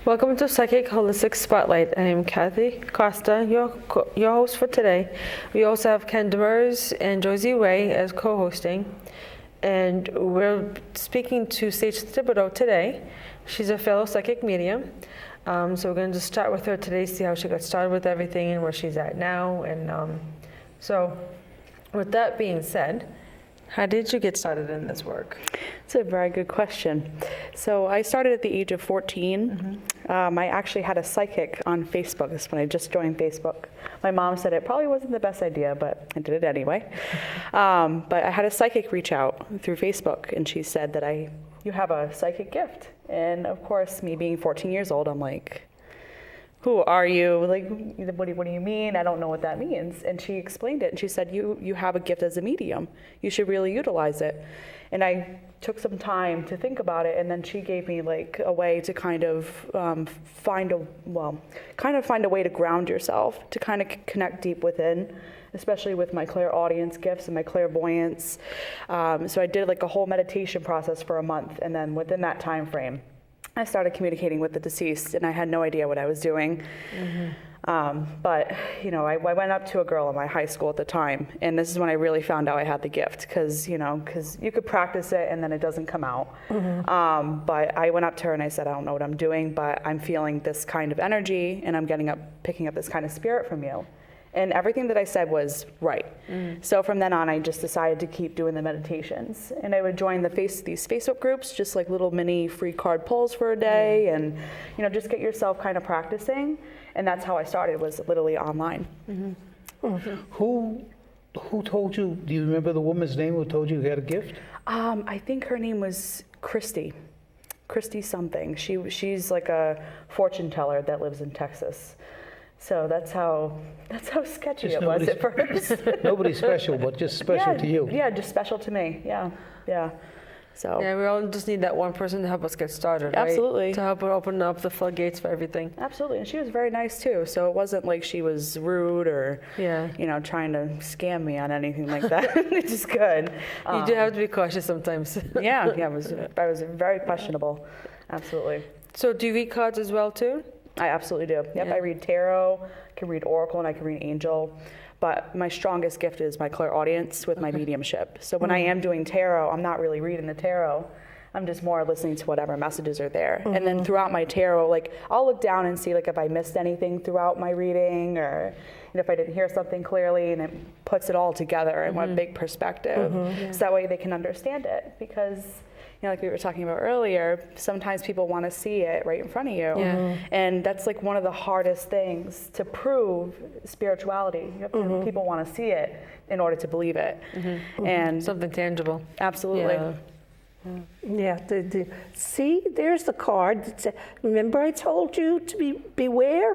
Welcome to Psychic Holistic Spotlight. I am Kathy Costa, your host for today. We also have Ken Demers and Josie as co-hosting. And we're speaking to Sage Thibodeau today. She's a fellow psychic medium. So we're going to just start with her today, see how she got started with everything and where she's at now. And so with that being said, how did you get started in this work? It's a very good question. So I started at the age of 14. I actually had a psychic on Facebook. This is when I just joined Facebook. My mom said it probably wasn't the best idea, but I did it anyway. But I had a psychic reach out through Facebook, and she said that you have a psychic gift. And of course, me being 14 years old, I'm like, who are you? Like, what do you mean? I don't know what that means. And she explained it, and she said, you have a gift as a medium. You should really utilize it. And I took some time to think about it, and then she gave me like a way to kind of find a way to ground yourself, to kind of connect deep within, especially with my clairaudience gifts and my clairvoyance. So I did like a whole meditation process for a month, and then within that time frame, I started communicating with the deceased, and I had no idea what I was doing. But, you know, I went up to a girl in my high school at the time, and this is when I really found out I had the gift, because you could practice it and then it doesn't come out. But I went up to her and I said, I don't know what I'm doing, but I'm feeling this kind of energy, and I'm picking up this kind of spirit from you. And everything that I said was right. So from then on, I just decided to keep doing the meditations. And I would join these Facebook groups, just like little mini free card pulls for a day, and just get yourself kind of practicing. And that's how I started, was literally online. Who told you, do you remember the woman's name who told you you had a gift? I think her name was Christy something. She's like a fortune teller that lives in Texas. So that's how sketchy it was at first. Nobody special, but just special to you. Yeah, just special to me. Yeah. So yeah, we all just need that one person to help us get started, right? Absolutely. To help open up the floodgates for everything. Absolutely, and she was very nice too. So it wasn't like she was rude or trying to scam me on anything like that. Which is good. You do have to be cautious sometimes. Yeah, I was very questionable. Absolutely. So do you read cards as well too? I absolutely do. Yep, yeah. I read tarot, I can read oracle, and I can read angel. But my strongest gift is my clairaudience with my mediumship. So when I am doing tarot, I'm not really reading the tarot. I'm just more listening to whatever messages are there. And then throughout my tarot, like I'll look down and see like if I missed anything throughout my reading, or if I didn't hear something clearly, and it puts it all together in one big perspective. So that way they can understand it, because like we were talking about earlier, sometimes people want to see it right in front of you. And that's like one of the hardest things to prove spirituality. People want to see it in order to believe it. And something tangible. Absolutely. Yeah. See, there's the card that said, remember I told you to beware?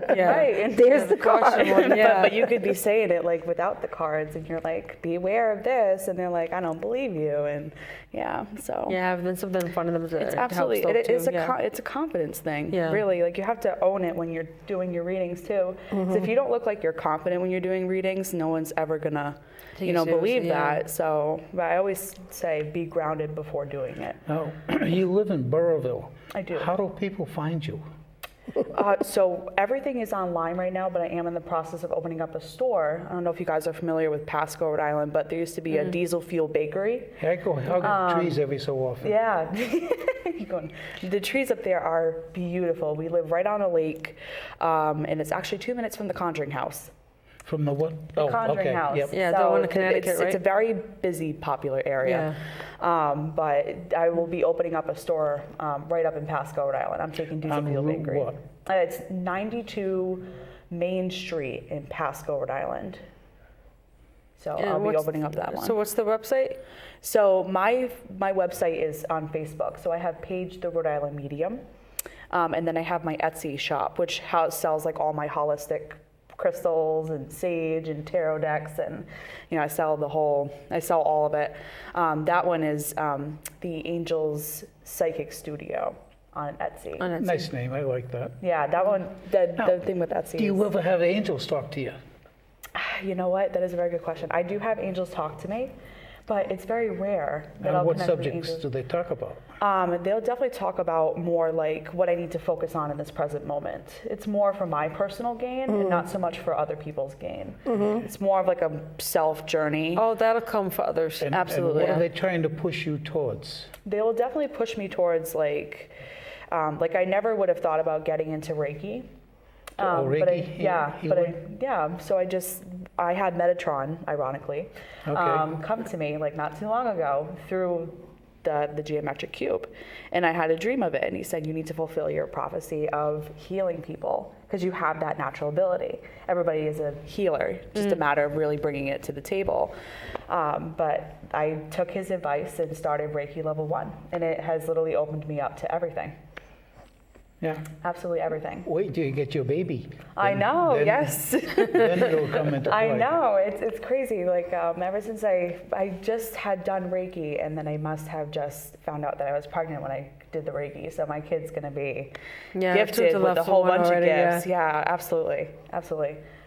Right. And there's the card. But you could be saying it like without the cards, and you're like, beware of this, and they're like, I don't believe you. And so and then something in front of them to it's absolutely help it's a confidence thing. Really, like you have to own it when you're doing your readings too. So if you don't look like you're confident when you're doing readings, no one's ever gonna believe that. So but I always say be grounded before doing it. Now, you live in Burrillville. I do. How do people find you? So everything is online right now, but I am in the process of opening up a store. I don't know if you guys are familiar with Pasco, Rhode Island, but there used to be a diesel fuel bakery. Yeah, I go hug trees every so often. Yeah. The trees up there are beautiful. We live right on a lake, and it's actually 2 minutes from the Conjuring House. From the what? The Conjuring House. Yep. Yeah, the one in Connecticut, right? It's a very busy, popular area. But I will be opening up a store right up in Pasco, Rhode Island. I'm taking Diesel Fuel Bakery. What? It's 92 Main Street in Pasco, Rhode Island. So I'll be opening up that one. So what's the website? So my website is on Facebook. So I have Paige the Rhode Island Medium. And then I have my Etsy shop, which sells like all my holistic crystals and sage and tarot decks, and I sell all of it. That one is the Angels Psychic Studio on Etsy. Nice name, I like that. Yeah, that one. The thing with Etsy. Do you ever have angels talk to you? You know what? That is a very good question. I do have angels talk to me, but it's very rare that And I'll what connect with subjects angels. do they talk about? They'll definitely talk about more like what I need to focus on in this present moment. It's more for my personal gain and not so much for other people's gain. It's more of like a self journey. Oh, that'll come for others. Absolutely. And what are they trying to push you towards? They will definitely push me towards like I never would have thought about getting into Reiki. Reiki? So I had Metatron, ironically, Okay. come to me like not too long ago through the geometric cube, and I had a dream of it, and he said you need to fulfill your prophecy of healing people because you have that natural ability. Everybody is a healer, just a matter of really bringing it to the table. But I took his advice and started Reiki level 1, and it has literally opened me up to everything. Yeah. Absolutely everything. Wait till you get your baby. I know, yes. Then it'll come into play. I know, it's crazy. Like ever since I just had done Reiki, and then I must have just found out that I was pregnant when I did the Reiki. So my kid's gonna be gifted with a whole bunch of gifts. Yeah, absolutely.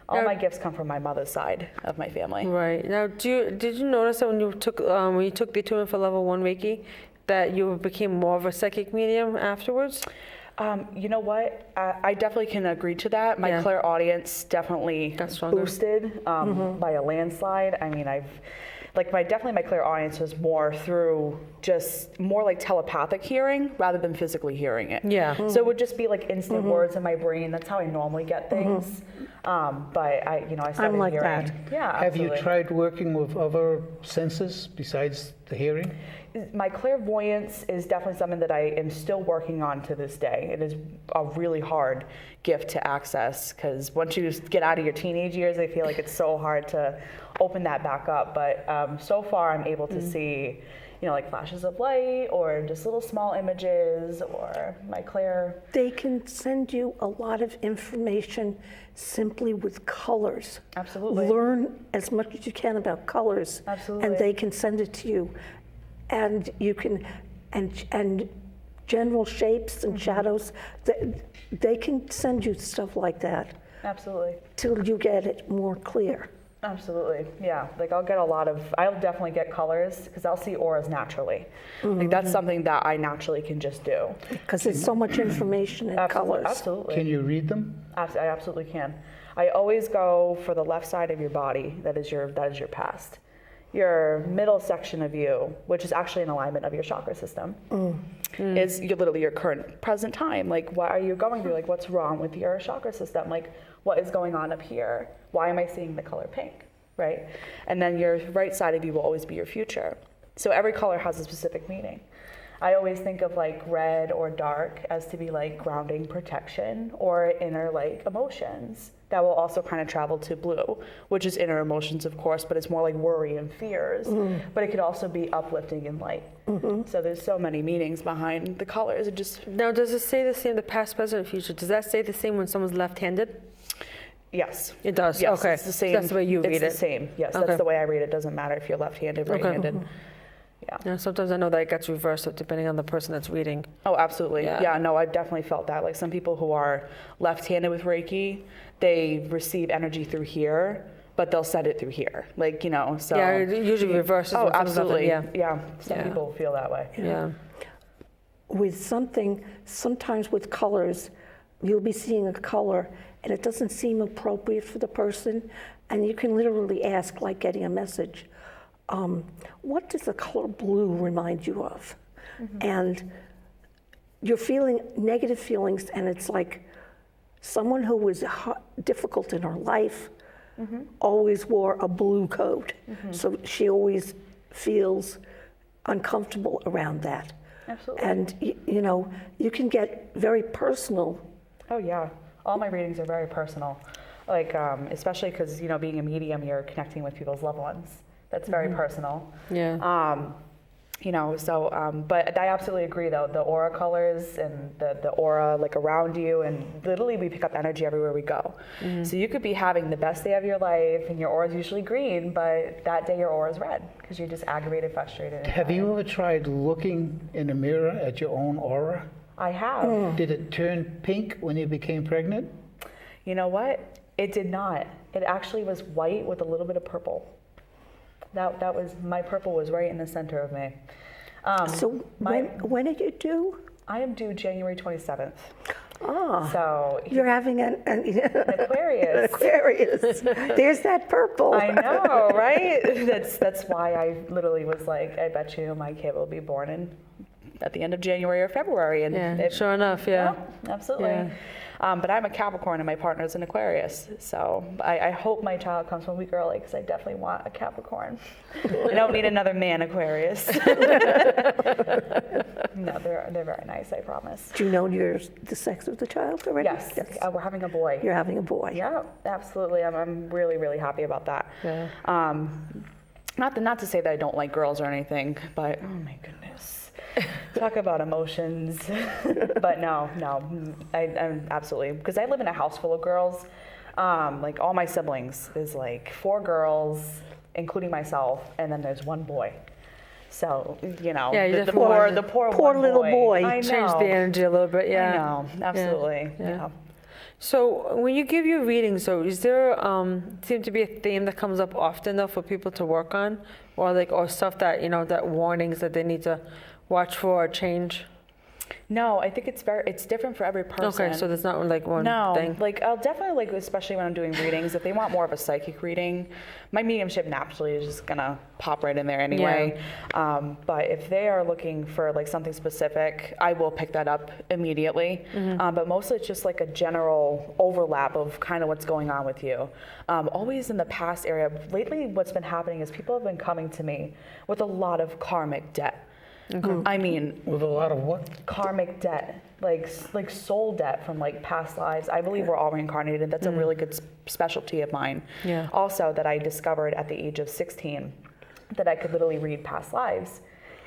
All my gifts come from my mother's side of my family. Right. Now, did you notice that when you took the attunement for level 1 Reiki, that you became more of a psychic medium afterwards? You know what? I definitely can agree to that. My clairaudience definitely boosted by a landslide. I mean, my clairaudience was more through just more like telepathic hearing rather than physically hearing it. Yeah. So it would just be like instant words in my brain. That's how I normally get things. But I started I'm like hearing. that. Yeah, Have absolutely. you tried working with other senses besides the hearing? My clairvoyance is definitely something that I am still working on to this day. It is a really hard gift to access because once you get out of your teenage years, I feel like it's so hard to open that back up. But so far, I'm able to see, like flashes of light or just little small images or my clair. They can send you a lot of information simply with colors. Absolutely. Learn as much as you can about colors. Absolutely. And they can send it to you. And you can, and general shapes and shadows, they can send you stuff like that. Absolutely. Till you get it more clear. Absolutely, yeah. Like I'll definitely get colors because I'll see auras naturally. Like that's something that I naturally can just do. Because there's so much information in colors. Absolutely. Can you read them? I absolutely can. I always go for the left side of your body. That is your past. Your middle section of you, which is actually an alignment of your chakra system, is literally your current present time. Like, what are you going through? Like, what's wrong with your chakra system? Like, what is going on up here? Why am I seeing the color pink, right? And then your right side of you will always be your future. So every color has a specific meaning. I always think of like red or dark as to be like grounding, protection, or inner like emotions. That will also kind of travel to blue, which is inner emotions, of course, but it's more like worry and fears. But it could also be uplifting and light. So there's so many meanings behind the colors. It just Now, does it stay the same, the past, present, future? Does that stay the same when someone's left-handed? yes. It does. Yes, Okay. it's the same. That's the way you read It's it. the same. Yes, Okay. that's the way I read it. Doesn't matter if you're left-handed, right-handed. Yeah. Yeah, sometimes I know that it gets reversed depending on the person that's reading. Oh, absolutely. Yeah. Yeah, no, I definitely felt that. Like some people who are left-handed with Reiki, they receive energy through here, but they'll send it through here. Like, so. Yeah, it usually reverses. Oh, when someone's left-handed, absolutely. Yeah. Yeah. Some Yeah. people feel that way. Yeah. With something, sometimes with colors, you'll be seeing a color and it doesn't seem appropriate for the person, and you can literally ask, like getting a message, what does the color blue remind you of? And you're feeling negative feelings, and it's like someone who was difficult in her life always wore a blue coat. So she always feels uncomfortable around that. Absolutely. And you can get very personal. Oh, yeah. All my readings are very personal. Like, especially because, being a medium, you're connecting with people's loved ones. That's very personal. Yeah. But I absolutely agree, though. The aura colors and the aura, like, around you, and literally we pick up energy everywhere we go. So you could be having the best day of your life, and your aura is usually green, but that day your aura is red because you're just aggravated, frustrated. and Have you tired. ever tried looking in a mirror at your own aura? I have. Did it turn pink when you became pregnant? You know what? It did not. It actually was white with a little bit of purple. that was, my purple was right in the center of me. So when are you due? I am due January 27th. Ah, So you're having an Aquarius. Aquarius. There's that purple. I know, right? That's why I literally was like, I bet you my kid will be born at the end of January or February. And Yeah, sure enough, yeah. Absolutely. Yeah. But I'm a Capricorn and my partner's an Aquarius. So I hope my child comes from a week early because I definitely want a Capricorn. I don't need another man Aquarius. No, they're very nice, I promise. Do you know the sex of the child already? Yes, we're having a boy. You're having a boy. Yeah, absolutely. I'm really, really happy about that. Yeah. Not to say that I don't like girls or anything, but oh my goodness. Talk about emotions. But no, I'm absolutely, because I live in a house full of girls. Like all my siblings is like 4 girls, including myself, and then there's 1 boy. So, you know, Yeah, you the definitely poor Poor little boy. I know. Change the energy a little bit, yeah. I know, absolutely. Yeah. Yeah. So when you give your readings, so is there seem to be a theme that comes up often though for people to work on, or stuff that that warnings that they need to watch for or change? No, I think it's different for every person. Okay, so there's not like one thing. Like I'll definitely especially when I'm doing readings, if they want more of a psychic reading, my mediumship naturally is just gonna pop right in there anyway. But if they are looking for like something specific, I will pick that up immediately. But mostly it's just like a general overlap of kind of what's going on with you. Always in the past area. Lately, what's been happening is people have been coming to me with a lot of karmic debt. I mean, With a lot of what? karmic debt, like soul debt from like past lives. I believe we're all reincarnated. That's a really good specialty of mine. Yeah. Also, that I discovered at the age of 16, that I could literally read past lives,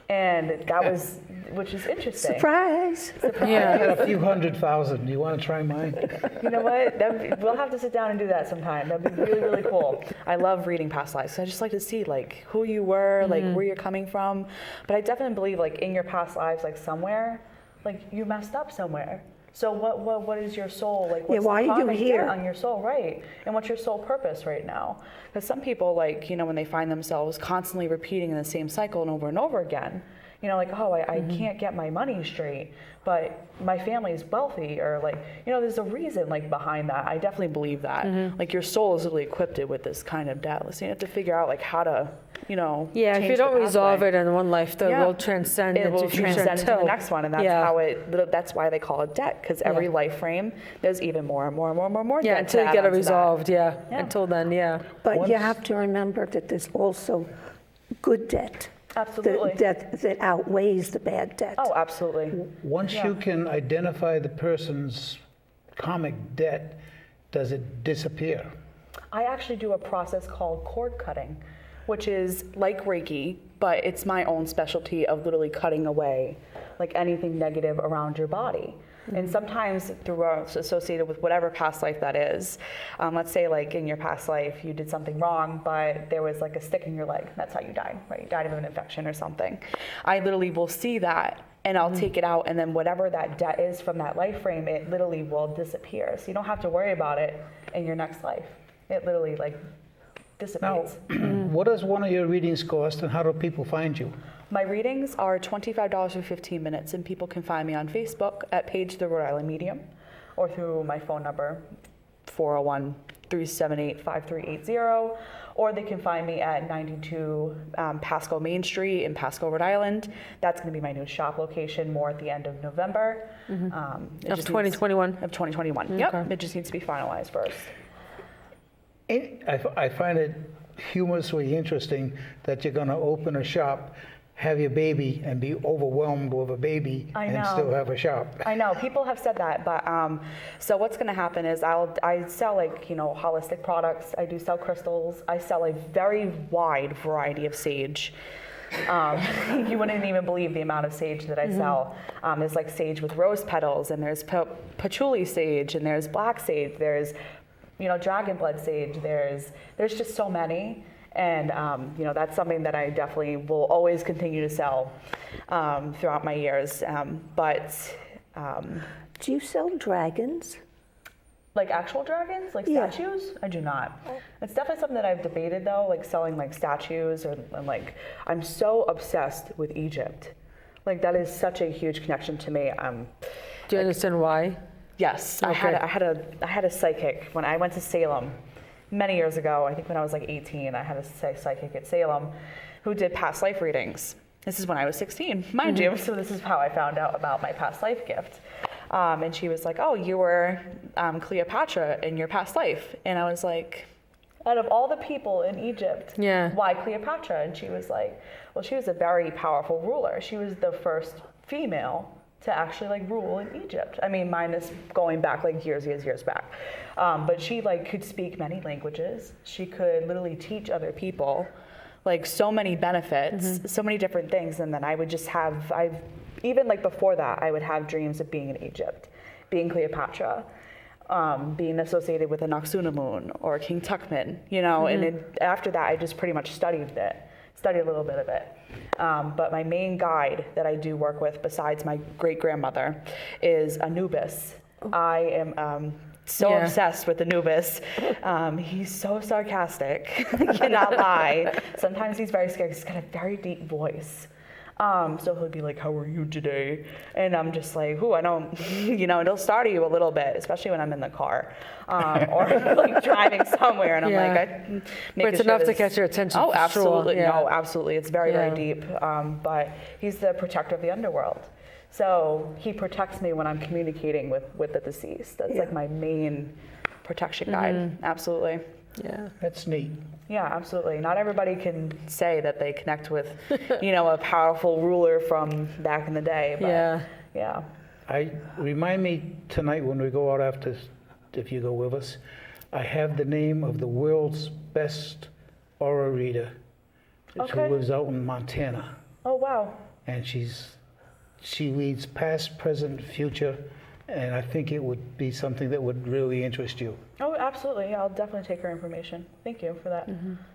and that was, which is interesting. Surprise. I had a few 100,000. Do you want to try mine? You know what? We'll have to sit down and do that sometime. That'd be really, really cool. I love reading past lives. So I just like to see like who you were, like where you're coming from. But I definitely believe like in your past lives, like somewhere, like you messed up somewhere. So what is your soul like? What's why the are you karmic here? debt on your soul, right? And what's your soul purpose right now? Because some people like when they find themselves constantly repeating the same cycle and over again. Like, oh, I can't get my money straight, but my family is wealthy, or like, there's a reason like behind that. I definitely believe that. Like your soul is really equipped with this kind of debt. So you have to figure out like how to, Yeah, if change you don't the resolve pathway. it in one life, it will transcend It will into future transcend into until the next one, and that's that's why they call it debt, because every life frame there's even more and more and more and more Yeah, debt until to you add get it onto that. resolved, Until then, But you have to remember that there's also good debt. Absolutely. That outweighs the bad debt. Oh, absolutely. Once you can identify the person's karmic debt, does it disappear? I actually do a process called cord cutting, which is like Reiki, but it's my own specialty of literally cutting away like anything negative around your body. And sometimes associated with whatever past life that is. Let's say like in your past life you did something wrong, but there was like a stick in your leg. That's how you died, right? You died of an infection or something. I literally will see that and I'll take it out, and then whatever that debt is from that life frame, it literally will disappear. So you don't have to worry about it in your next life. It literally like Now, dissipates. what does one of your readings cost, and how do people find you? My readings are $25 for 15 minutes, and people can find me on Facebook at page the Rhode Island Medium, or through my phone number, 401-378-5380, or they can find me at 92 Pasco Main Street in Pasco, Rhode Island. That's going to be my new shop location more at the end of November. Of 2021. Of 2021, yep. It just needs to be finalized first. I find it humorously interesting that you're going to open a shop, have your baby, and be overwhelmed with a baby, and still have a shop. I know, people have said that, but so what's going to happen is I sell like holistic products. I do sell crystals. I sell a very wide variety of sage. You wouldn't even believe the amount of sage that I sell. There's like sage with rose petals, and there's patchouli sage, and there's black sage. There's dragon blood sage. There's just so many. And that's something that I definitely will always continue to sell throughout my years. Do you sell dragons? Like actual dragons, like Yeah. statues? I do not. It's definitely something that I've debated though, like selling like statues and like I'm so obsessed with Egypt. Like that is such a huge connection to me. Do you understand why? Yes, I had a psychic when I went to Salem many years ago. I think when I was like 18, I had a psychic at Salem who did past life readings. This is when I was 16, mind you. So this is how I found out about my past life gift. And she was like, "Oh, you were Cleopatra in your past life," and I was like, "Out of all the people in Egypt, Yeah. why Cleopatra?" And she was like, "Well, she was a very powerful ruler. She was the first female to actually like rule in Egypt. I mean, minus going back like years back. But she like could speak many languages. She could literally teach other people like so many benefits, so many different things. And then I would just have, even like before that, I would have dreams of being in Egypt, being Cleopatra, being associated with the Noxuna moon or King Tuckman, you know, and then after that, I just pretty much studied a little bit of it. But my main guide that I do work with, besides my great-grandmother, is Anubis. I am so obsessed with Anubis. He's so sarcastic, I cannot lie. Sometimes he's very scary. He's got a very deep voice. So he'll be like, "How are you today?" And I'm just like, "Ooh, I don't," you know, it'll startle you a little bit, especially when I'm in the car or like driving somewhere, and I'm Yeah. like, But it's enough to catch your attention. Oh, for absolutely. Sure. Yeah. No, absolutely. It's very, very deep. But he's the protector of the underworld. So he protects me when I'm communicating with the deceased. That's like my main protection guide. Absolutely. Yeah. That's neat. Yeah, absolutely. Not everybody can say that they connect with, you know, a powerful ruler from back in the day. But yeah. Remind me tonight when we go out after, if you go with us, I have the name of the world's best aura reader who lives out in Montana. Oh, wow. And she reads past, present, future, and I think it would be something that would really interest you. Oh, absolutely. Yeah, I'll definitely take her information. Thank you for that.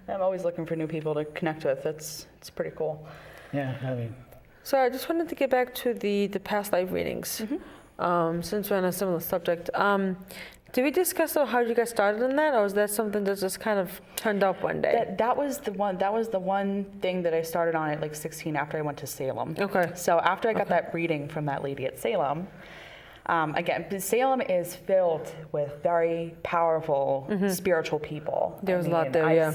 I'm always looking for new people to connect with. It's pretty cool. Yeah, I mean, So I just wanted to get back to the past life readings, since we're on a similar subject. Did we discuss how you got started in that, or was that something that just kind of turned up one day? That was the one thing that I started on at like 16 after I went to Salem. Okay. So after I got that reading from that lady at Salem, again, Salem is filled with very powerful spiritual people. There was a lot there, yeah.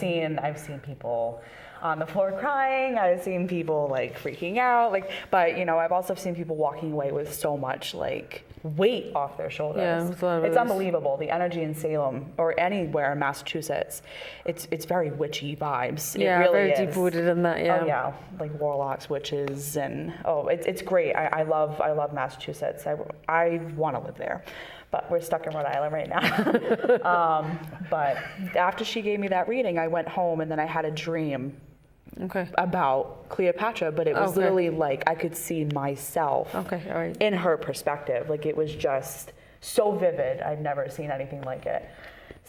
I've seen people on the floor crying. I've seen people like freaking out. But you know, I've also seen people walking away with so much like weight off their shoulders. Yeah, it was a lot of it's release. unbelievable. The energy in Salem or anywhere in Massachusetts, it's very witchy vibes. Yeah, it really very is. deep rooted in that. Yeah. Oh yeah, like warlocks, witches, and it's great. I love Massachusetts. I want to live there, but we're stuck in Rhode Island right now. But after she gave me that reading, I went home and then I had a dream about Cleopatra, but it was literally like I could see myself in her perspective. Like it was just so vivid. I'd never seen anything like it.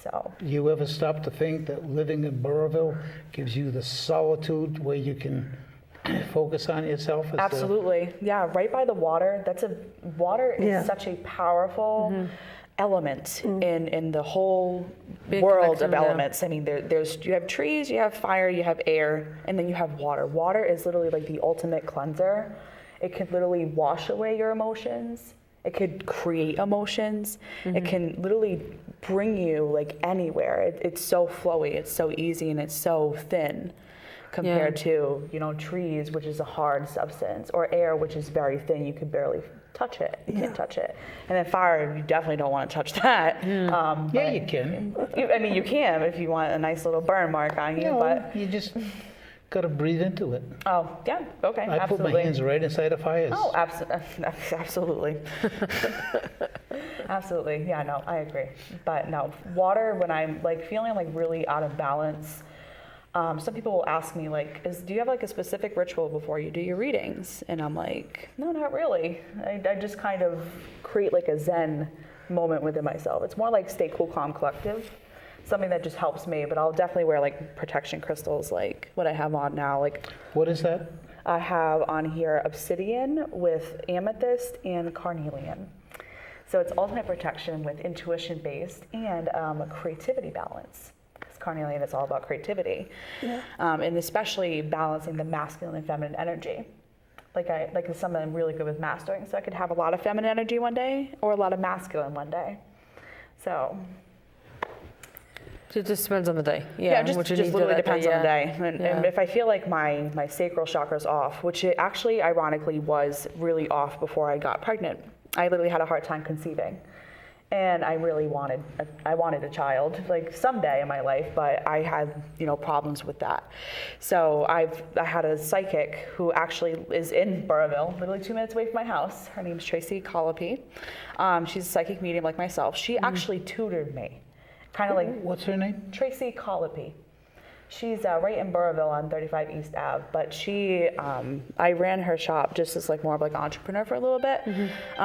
So. You ever stop to think that living in Burrillville gives you the solitude where you can focus on yourself? Absolutely. Yeah, right by the water. Water is such a powerful element in the whole world of elements. I mean, you have trees, you have fire, you have air, and then you have water. Water is literally like the ultimate cleanser. It can literally wash away your emotions. It could create emotions. It can literally bring you like anywhere. It's so flowy, it's so easy, and it's so thin compared to, you know, trees, which is a hard substance, or air, which is very thin. You could barely touch it. You can't touch it. And then fire, you definitely don't want to touch that. Yeah, you can. I mean, you can if you want a nice little burn mark on you, but you just got to breathe into it. Oh, yeah, okay, I put my hands right inside of fires. Oh, absolutely. Absolutely, yeah, no, I agree. But no, water, when I'm like feeling like really out of balance, some people will ask me like, do you have like a specific ritual before you do your readings? And I'm like, no, not really. I just kind of create like a Zen moment within myself. It's more like stay cool, calm, collective. Something that just helps me, but I'll definitely wear like protection crystals like what I have on now. Like, what is that? I have on here obsidian with amethyst and carnelian. So it's ultimate protection with intuition-based and a creativity balance. Because carnelian is all about creativity, and especially balancing the masculine and feminine energy. Like someone I'm really good with mastering, so I could have a lot of feminine energy one day or a lot of masculine one day. So it just depends on the day. Yeah, just what you need literally that depends day, on the day. And Yeah. if I feel like my sacral chakra's off, which it actually ironically was really off before I got pregnant. I literally had a hard time conceiving. And I really wanted a child, like someday in my life, but I had, problems with that. So I had a psychic who actually is in Burrillville, literally 2 minutes away from my house. Her name's Tracy Colopy. She's a psychic medium like myself. She actually tutored me, kind of like. What's her name? Tracy Colopy. She's right in Burrillville on 35 East Ave, but I ran her shop just as more of an entrepreneur for a little bit,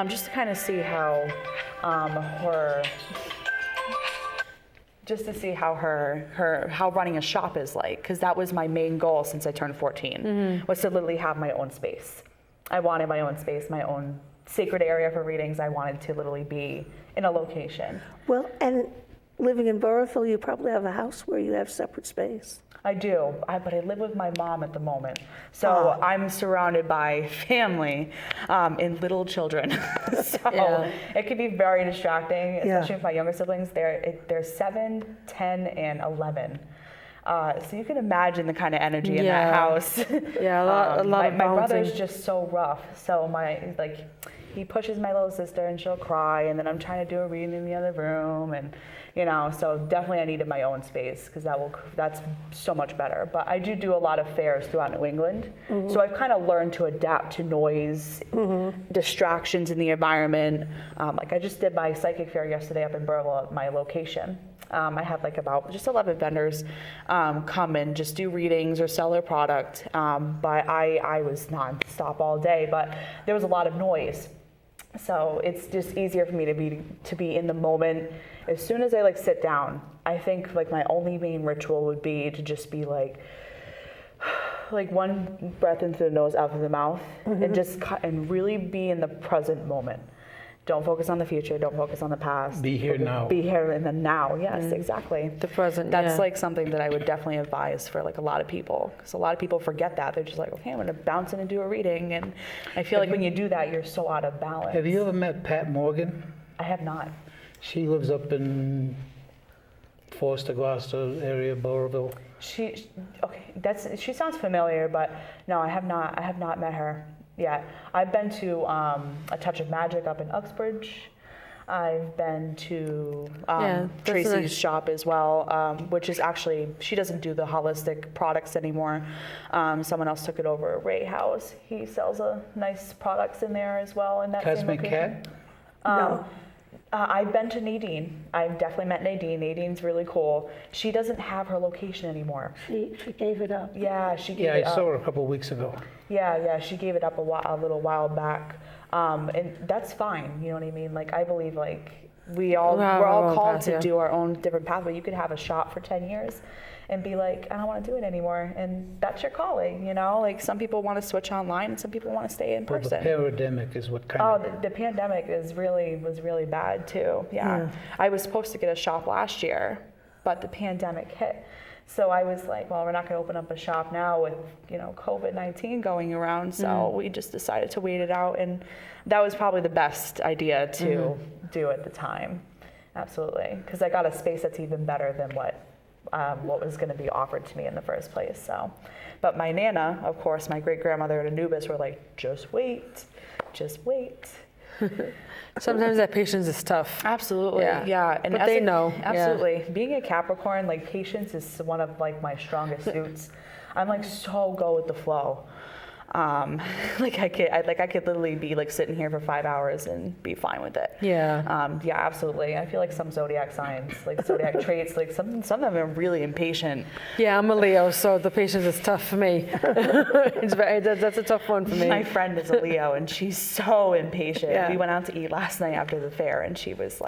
just to kind of see how how running a shop is like, because that was my main goal since I turned 14, was to literally have my own space. I wanted my own space, my own sacred area for readings. I wanted to literally be in a location. Well, and living in Burrillville, you probably have a house where you have separate space. I do, but I live with my mom at the moment. So I'm surrounded by family and little children. So it can be very distracting, especially with my younger siblings. They're 7, 10, and 11. So you can imagine the kind of energy in that house. Yeah, a lot of my brother's bouncing. just so rough. So he pushes my little sister and she'll cry, and then I'm trying to do a reading in the other room, and so definitely I needed my own space because that's so much better. But I do a lot of fairs throughout New England, so I've kind of learned to adapt to noise, distractions in the environment. I just did my psychic fair yesterday up in Burrillville at my location. I had about just 11 vendors come and just do readings or sell their product, but I was nonstop all day, but there was a lot of noise. So it's just easier for me to be in the moment. As soon as I sit down, I think my only main ritual would be to just be one breath into the nose, out through the mouth, and just and really be in the present moment. Don't focus on the future. Don't focus on the past. Be here now. Be here in the now. Yes, exactly. The present. That's something that I would definitely advise for a lot of people, because a lot of people forget that. They're just okay, I'm going to bounce in and do a reading, and I feel when you do that, you're so out of balance. Have you ever met Pat Morgan? I have not. She lives up in Costa area, Burrillville. She sounds familiar, but no, I have not met her. Yeah, I've been to A Touch of Magic up in Uxbridge. I've been to Tracy's shop as well, which is actually, she doesn't do the holistic products anymore. Someone else took it over, Ray House. He sells nice products in there as well in that same location. Cat? No. I've been to Nadine. I've definitely met Nadine. Nadine's really cool. She doesn't have her location anymore. She gave it up. Yeah, she gave it up. I saw her a couple of weeks ago. Yeah, she gave it up a little while back, and that's fine. You know what I mean? I believe we're all called to do our own different pathway. You could have a shop for 10 years and be I don't want to do it anymore, and that's your calling. Some people want to switch online, and some people want to stay in person. Well, the pandemic is what kind of. The pandemic was really bad too. Yeah, I was supposed to get a shop last year, but the pandemic hit. So I was well, we're not going to open up a shop now with COVID-19 going around. So we just decided to wait it out, and that was probably the best idea to do at the time. Absolutely, because I got a space that's even better than what was going to be offered to me in the first place. So, but my Nana, of course, my great grandmother and Anubis were just wait. Sometimes that patience is tough. Absolutely, yeah. And but they know. Absolutely. Yeah. Being a Capricorn, patience is one of my strongest suits. I'm so go with the flow. I could literally be sitting here for 5 hours and be fine with it. Yeah. Yeah, absolutely. I feel some zodiac signs, zodiac traits, some of them are really impatient. Yeah, I'm a Leo, so the patience is tough for me. That's a tough one for me. My friend is a Leo, and she's so impatient. Yeah. We went out to eat last night after the fair, and she was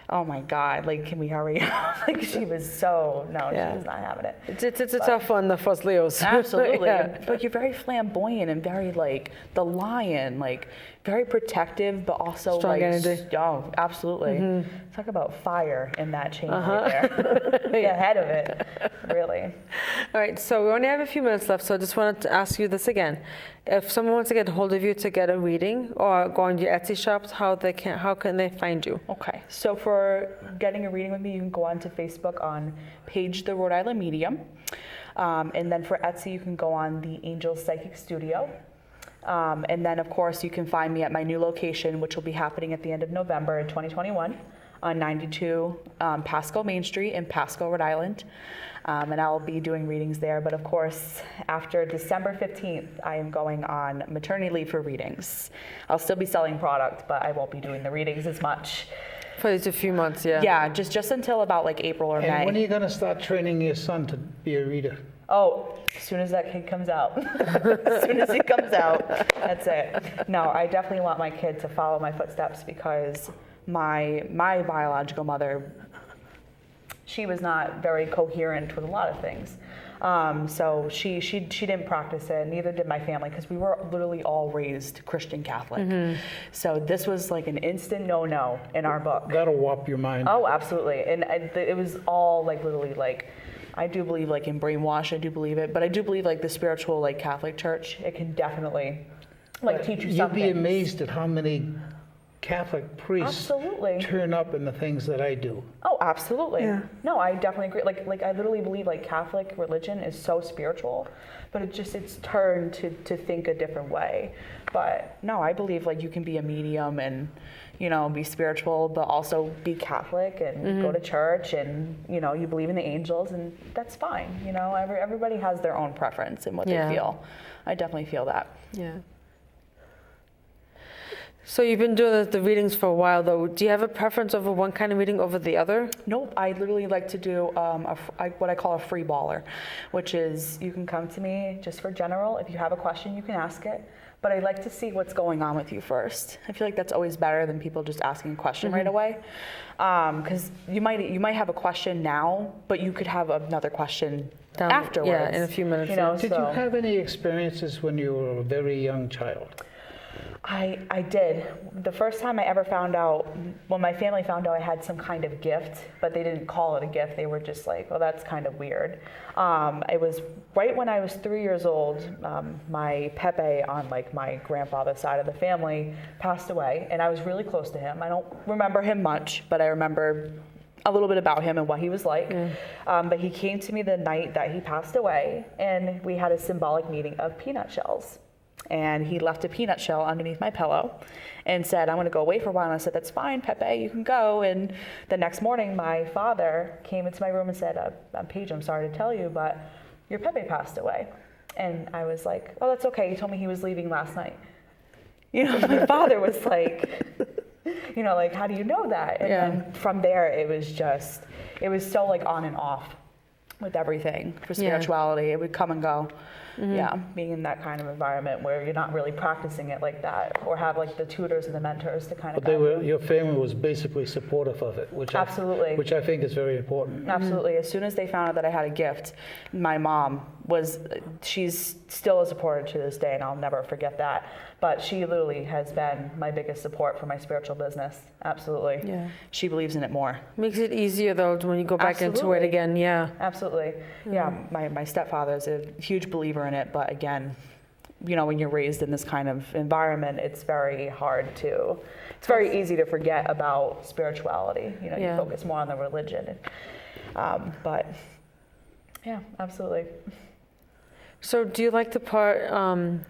oh my God, like, can we hurry up? Like, she was so, no, Yeah. she was not having it. It's a tough one, the first Leos. Absolutely. Yeah. But you're very flamboyant and very like the lion, like very protective, but also Strong like, energy. oh, absolutely. Talk about fire in that chain right there. Get ahead of it, really. All right, so we only have a few minutes left, so I just wanted to ask you this again. If someone wants to get a hold of you to get a reading or go on your Etsy shops, how can they find you? Okay, so for getting a reading with me, you can go onto Facebook on page the Rhode Island Medium. And then for Etsy, you can go on the Angel Psychic Studio. And then, of course, you can find me at my new location, which will be happening at the end of November in 2021 on 92 Pasco Main Street in Pasco, Rhode Island. And I'll be doing readings there. But of course, after December 15th, I am going on maternity leave for readings. I'll still be selling product, but I won't be doing the readings as much. For these a few months, yeah. Yeah, just until about like April or And May. when are you going to start training your son to be a reader? Oh, as soon as that kid comes out. As soon as he comes out, that's it. No, I definitely want my kid to follow my footsteps because my biological mother, she was not very coherent with a lot of things. So she didn't practice it, neither did my family, because we were literally all raised Christian Catholic. So this was like an instant no-no in our book. That'll warp your mind. Oh, absolutely. And it was all like literally like, I do believe like in brainwash, I do believe it, but I do believe like the spiritual like Catholic Church, it can definitely like teach you You'd something. be amazed at how many Catholic priests Absolutely. turn up in the things that I do. Oh, absolutely. Yeah. No, I definitely agree. Like I literally believe like Catholic religion is so spiritual, but it's turned to think a different way. But no, I believe like you can be a medium and, you know, be spiritual, but also be Catholic and go to church and, you know, you believe in the angels and that's fine. You know, everybody has their own preference in what Yeah. they feel. I definitely feel that. Yeah. So you've been doing the readings for a while, though. Do you have a preference over one kind of reading over the other? Nope, I literally like to do what I call a free baller, which is you can come to me just for general. If you have a question, you can ask it. But I like to see what's going on with you first. I feel like that's always better than people just asking a question right away. Because you might have a question now, but you could have another question afterwards. Yeah, in a few minutes. You know, Did so you have any experiences when you were a very young child? I did. The first time I ever found out, when my family found out I had some kind of gift, but they didn't call it a gift. They were just like, well, that's kind of weird. It was right when I was 3 years old. My Pepe on like my grandfather's side of the family passed away, and I was really close to him. I don't remember him much, but I remember a little bit about him and what he was like. But he came to me the night that he passed away, and we had a symbolic meeting of peanut shells. And he left a peanut shell underneath my pillow and said, I'm going to go away for a while. And I said, that's fine, Pepe, you can go. And the next morning, my father came into my room and said, Paige, I'm sorry to tell you, but your Pepe passed away. And I was like, oh, that's okay. He told me he was leaving last night. You know, my father was like, you know, like, how do you know that? And then from there, it was so like on and off with everything for spirituality. It would come and go. Yeah, being in that kind of environment where you're not really practicing it like that, or have like the tutors and the mentors to kind of. But your family was basically supportive of it, which Absolutely. which I think is very important. Absolutely. As soon as they found out that I had a gift, my mom she's still a supporter to this day, and I'll never forget that. But she literally has been my biggest support for my spiritual business. Absolutely. Yeah. She believes in it more. Makes it easier, though, when you go back into it Absolutely. again, yeah. Absolutely. Yeah, my stepfather is a huge believer in it, but again, you know, when you're raised in this kind of environment, it's very easy to forget about spirituality. You know, you focus more on the religion. But yeah, absolutely. So do you like the part,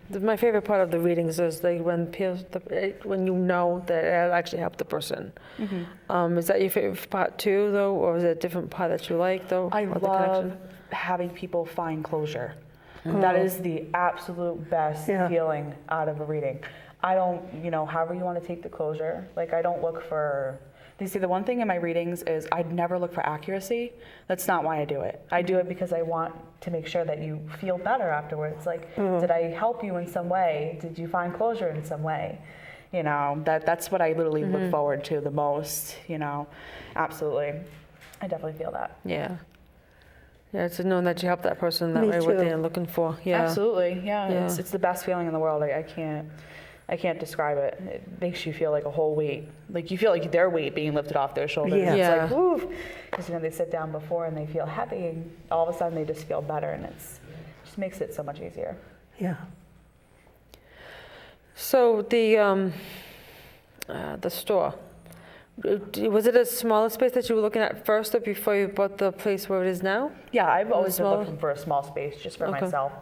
my favorite part of the readings is like when you know that it actually helped the person. Is that your favorite part too, though, or is it a different part that you like, though? I or the love connection? having people find closure. That is the absolute best feeling out of a reading. I don't, you know, however you want to take the closure, like I don't look for, you see, the one thing in my readings is I'd never look for accuracy. That's not why I do it. I do it because I want to make sure that you feel better afterwards. Like, did I help you in some way? Did you find closure in some way? You know, that's what I literally look forward to the most, you know. Absolutely. I definitely feel that. Yeah. Yeah, it's knowing that you help that person that Me way, what too. they're looking for. Yeah. Absolutely. Yeah. Yeah. It's the best feeling in the world. I can't describe it. It makes you feel like a whole weight. Like you feel like their weight being lifted off their shoulders. Yeah. It's Yeah. like, woo. Because, you know, they sit down before and they feel heavy, and all of a sudden they just feel better, and just makes it so much easier. Yeah. So the store, was it a smaller space that you were looking at first, or before you bought the place where it is now? Yeah, I've always been smaller? looking for a small space just for Okay. myself.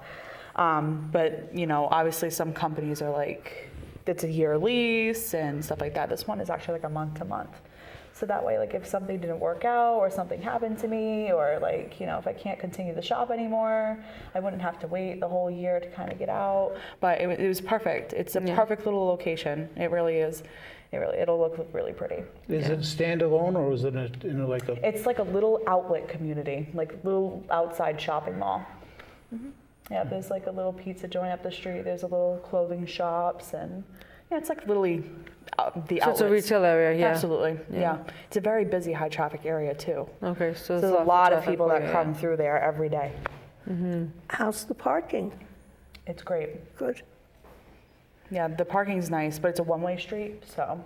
But, you know, obviously some companies are like, it's a year lease and stuff like that. This one is actually like a month to month. So that way, like if something didn't work out or something happened to me, or like, you know, if I can't continue the shop anymore, I wouldn't have to wait the whole year to kind of get out. But it was perfect. It's a perfect little location. It really is. It'll look really pretty. Is it standalone or is it in like a? It's like a little outlet community, like little outside shopping mall. Yeah, there's like a little pizza joint up the street. There's a little clothing shops, and yeah, it's like literally the So outlets. it's a retail area, yeah. Absolutely, Yeah. yeah. It's a very busy, high traffic area too. Okay, so There's a lot of traffic people for that you, come through there every day. How's the parking? It's great. Good. Yeah, the parking's nice, but it's a one-way street, so